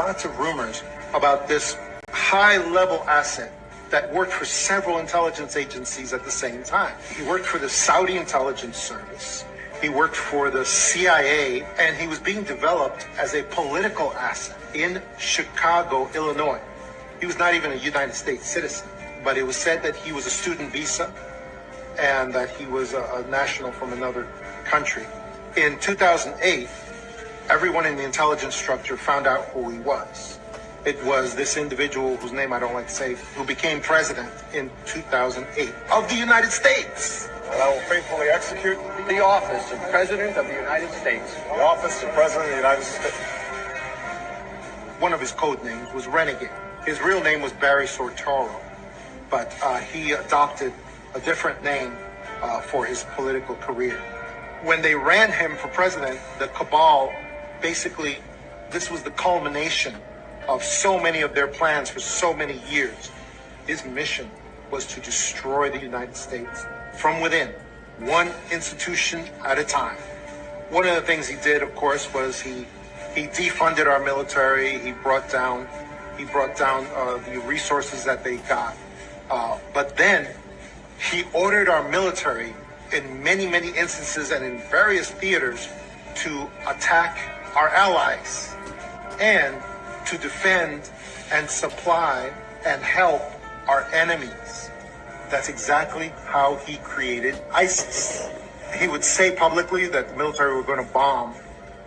lots of rumors about this high-level asset that worked for several intelligence agencies at the same time. He worked for the Saudi Intelligence Service. He worked for the CIA, and he was being developed as a political asset in Chicago, Illinois. He was not even a United States citizen, but it was said that he was a student visa and that he was a national from another country. In 2008, everyone in the intelligence structure found out who he was. It was this individual whose name I don't like to say, who became president in 2008 of the United States. And I will faithfully execute the office of President of the United States. the office of President of the United States. One of his code names was Renegade. His real name was Barry Sortoro, but he adopted a different name for his political career. When they ran him for president, the cabal, basically, this was the culmination of so many of their plans for so many years. His mission was to destroy the United States from within, one institution at a time. One of the things he did, of course, was he defunded our military. He brought down the resources that they got. But then he ordered our military in many, many instances and in various theaters to attack our allies and to defend and supply and help our enemies. That's exactly how he created ISIS. He would say publicly that the military were going to bomb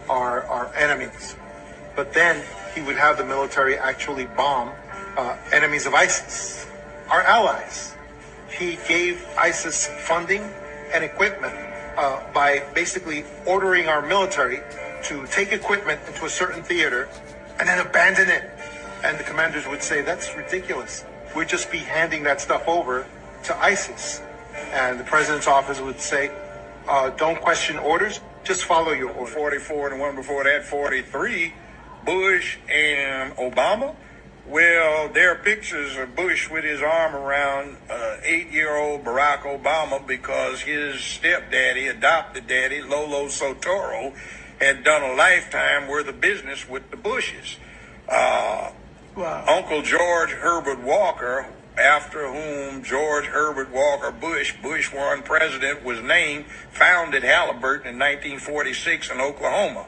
our enemies, but then he would have the military actually bomb enemies of ISIS, our allies. He gave ISIS funding and equipment by basically ordering our military to take equipment into a certain theater and then abandon it. And the commanders would say, that's ridiculous. We'd just be handing that stuff over to ISIS. And the president's office would say, don't question orders, just follow your orders. 44 and the one before that, 43, Bush and Obama. Well, there are pictures of Bush with his arm around 8-year-old Barack Obama because his stepdaddy, adopted daddy, Lolo Sotoro, had done a lifetime worth of business with the Bushes. Wow. Uncle George Herbert Walker, after whom George Herbert Walker Bush, Bush 1 president, was named, founded Halliburton in 1946 in Oklahoma.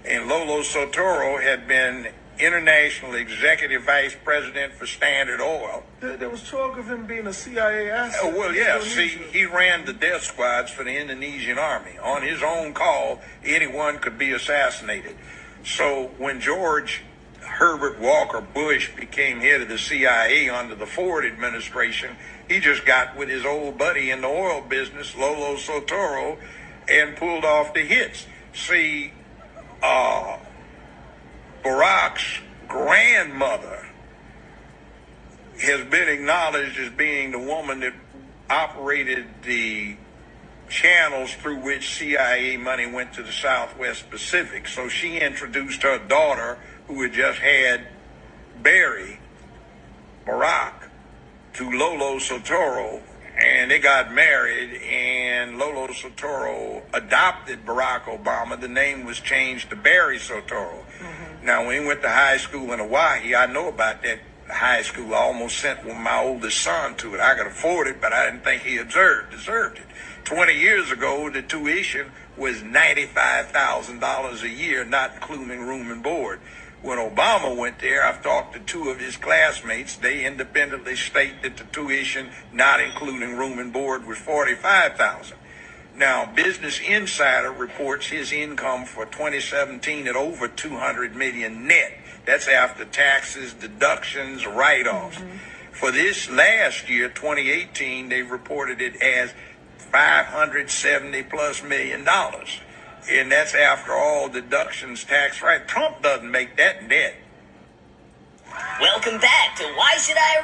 And Lolo Sotoro had been international executive vice president for Standard Oil. There was talk of him being a CIA asset. Well, yeah, see, he ran the death squads for the Indonesian army. On his own call, anyone could be assassinated. So when George Herbert Walker Bush became head of the CIA under the Ford administration, he just got with his old buddy in the oil business, Lolo Sotoro, and pulled off the hits. See, Barack's grandmother has been acknowledged as being the woman that operated the channels through which CIA money went to the Southwest Pacific. So she introduced her daughter, who had just had Barry, Barack, to Lolo Sotoro, and they got married, and Lolo Sotoro adopted Barack Obama. The name was changed to Barry Sotoro. Mm-hmm. Now, when he went to high school in Hawaii, I know about that high school. I almost sent my oldest son to it. I could afford it, but I didn't think he deserved it. 20 years ago, the tuition was $95,000 a year, not including room and board. When Obama went there, I've talked to two of his classmates. They independently state that the tuition, not including room and board, was $45,000. Now, Business Insider reports his income for 2017 at over $200 million net. That's after taxes, deductions, write-offs. Mm-hmm. For this last year, 2018, they reported it as $570 plus million. And that's after all deductions, tax, right? Trump doesn't make that net. Welcome back to Why Should I